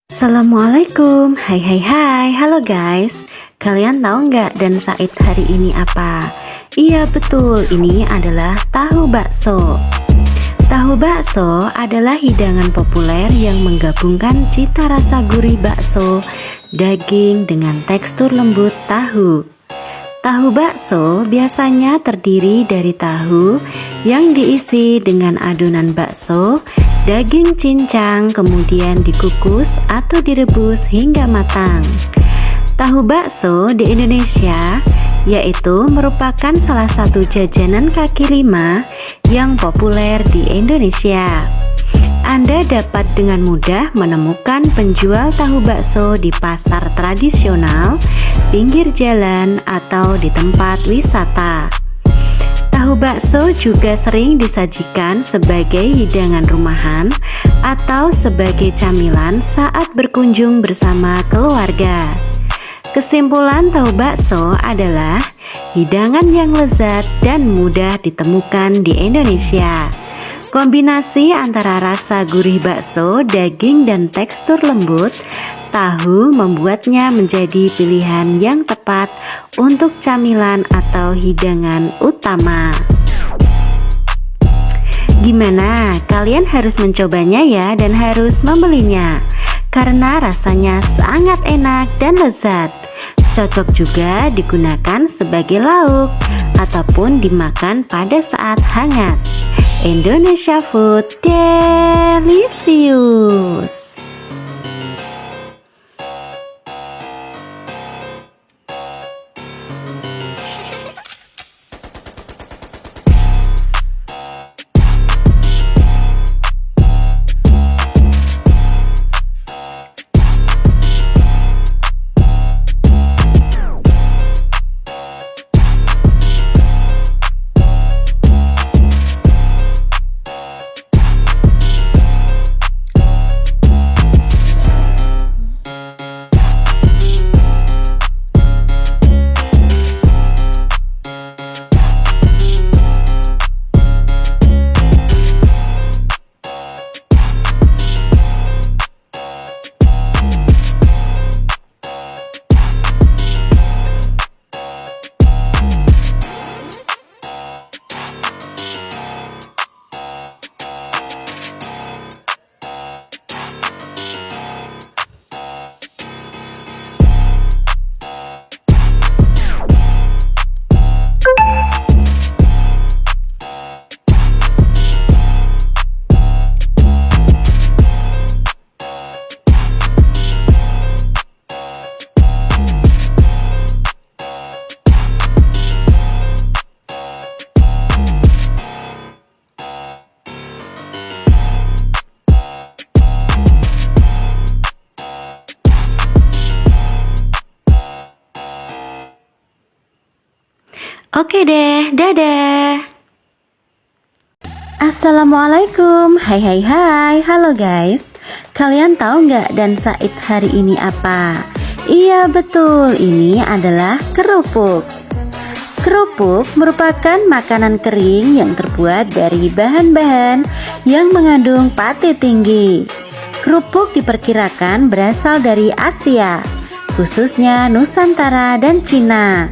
Assalamualaikum, hai, halo guys. Kalian tahu nggak dan Said hari ini apa? Iya betul, ini adalah tahu bakso. Tahu bakso adalah hidangan populer yang menggabungkan cita rasa gurih bakso, daging dengan tekstur lembut tahu. Tahu bakso biasanya terdiri dari tahu yang diisi dengan adonan bakso, daging cincang, kemudian dikukus atau direbus hingga matang. Tahu bakso di Indonesia yaitu merupakan salah satu jajanan kaki lima yang populer di Indonesia. Anda dapat dengan mudah menemukan penjual tahu bakso di pasar tradisional, pinggir jalan, atau di tempat wisata. Tahu bakso juga sering disajikan sebagai hidangan rumahan atau sebagai camilan saat berkunjung bersama keluarga. Kesimpulan, tahu bakso adalah hidangan yang lezat dan mudah ditemukan di Indonesia. Kombinasi antara rasa gurih bakso, daging, dan tekstur lembut tahu membuatnya menjadi pilihan yang tepat untuk camilan atau hidangan utama. Gimana? Kalian harus mencobanya ya dan harus membelinya karena rasanya sangat enak dan lezat. Cocok juga digunakan sebagai lauk ataupun dimakan pada saat hangat. Indonesia Food Delicious. Oke deh, dadah. Assalamualaikum, hai, halo guys. Kalian tahu nggak dan Said hari ini apa? Iya betul, ini adalah kerupuk. Kerupuk merupakan makanan kering yang terbuat dari bahan-bahan yang mengandung pati tinggi. Kerupuk diperkirakan berasal dari Asia, khususnya Nusantara dan Cina.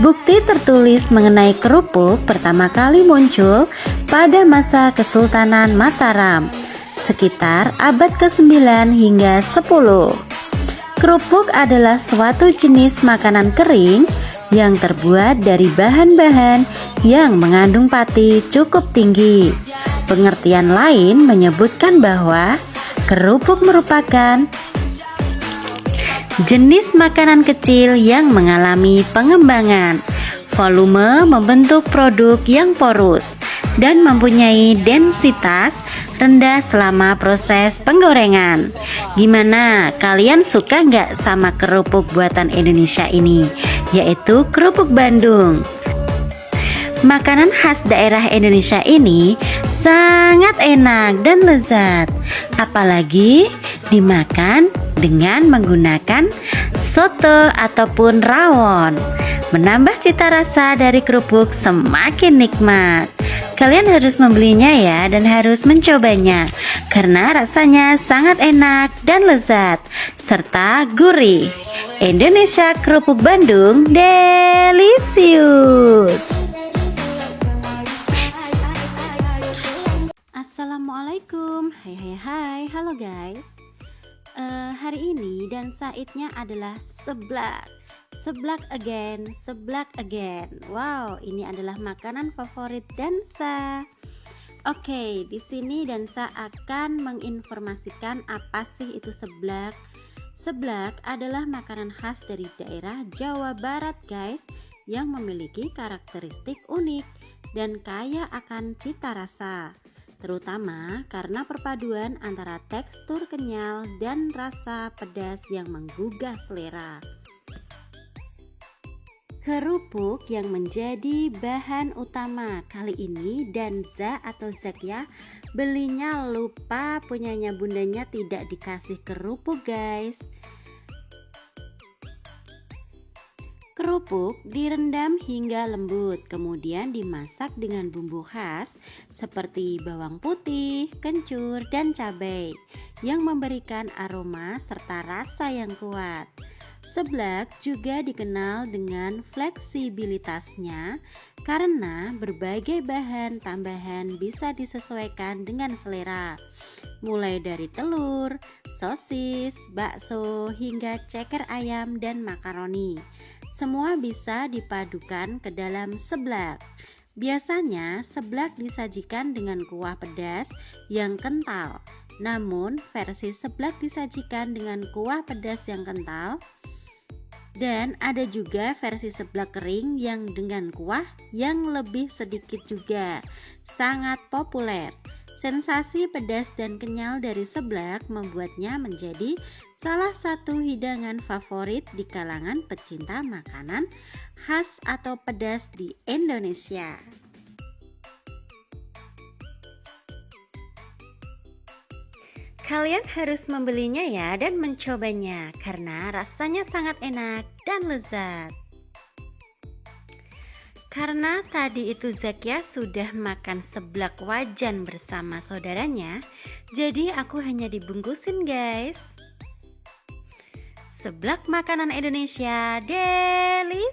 Bukti tertulis mengenai kerupuk pertama kali muncul pada masa Kesultanan Mataram, sekitar abad ke-9 hingga 10. Kerupuk adalah suatu jenis makanan kering yang terbuat dari bahan-bahan yang mengandung pati cukup tinggi. Pengertian lain menyebutkan bahwa kerupuk merupakan jenis makanan kecil yang mengalami pengembangan, volume membentuk produk yang porus, dan mempunyai densitas rendah selama proses penggorengan. Gimana? Kalian suka nggak sama kerupuk buatan Indonesia ini? Yaitu kerupuk Bandung. Makanan khas daerah Indonesia ini sangat enak dan lezat, apalagi dimakan dengan menggunakan soto ataupun rawon. Menambah cita rasa dari kerupuk semakin nikmat. Kalian harus membelinya ya dan harus mencobanya karena rasanya sangat enak dan lezat serta gurih. Indonesia Kerupuk Bandung delicious. Assalamualaikum. Hai, halo guys. Hari ini dan saatnya adalah seblak. Seblak again. Wow, ini adalah makanan favorit Dansa. Oke, di sini Dansa akan menginformasikan apa sih itu seblak. Seblak adalah makanan khas dari daerah Jawa Barat, guys, yang memiliki karakteristik unik dan kaya akan cita rasa, terutama karena perpaduan antara tekstur kenyal dan rasa pedas yang menggugah selera. Kerupuk yang menjadi bahan utama kali ini Danza atau Zakia belinya lupa, punyanya bundanya tidak dikasih kerupuk, guys. Kerupuk direndam hingga lembut, kemudian dimasak dengan bumbu khas seperti bawang putih, kencur, dan cabai yang memberikan aroma serta rasa yang kuat. Seblak juga dikenal dengan fleksibilitasnya karena berbagai bahan tambahan bisa disesuaikan dengan selera, mulai dari telur, sosis, bakso, hingga ceker ayam dan makaroni. Semua bisa dipadukan ke dalam seblak. Biasanya seblak disajikan dengan kuah pedas yang kental. Namun versi seblak disajikan dengan kuah pedas yang kental. Dan ada juga versi seblak kering yang dengan kuah yang lebih sedikit juga. Sangat populer. Sensasi pedas dan kenyal dari seblak membuatnya menjadi salah satu hidangan favorit di kalangan pecinta makanan khas atau pedas di Indonesia. Kalian harus membelinya ya dan mencobanya karena rasanya sangat enak dan lezat. Karena tadi itu Zakia sudah makan seblak wajan bersama saudaranya, jadi aku hanya dibungkusin, guys. Seblak makanan Indonesia delicious.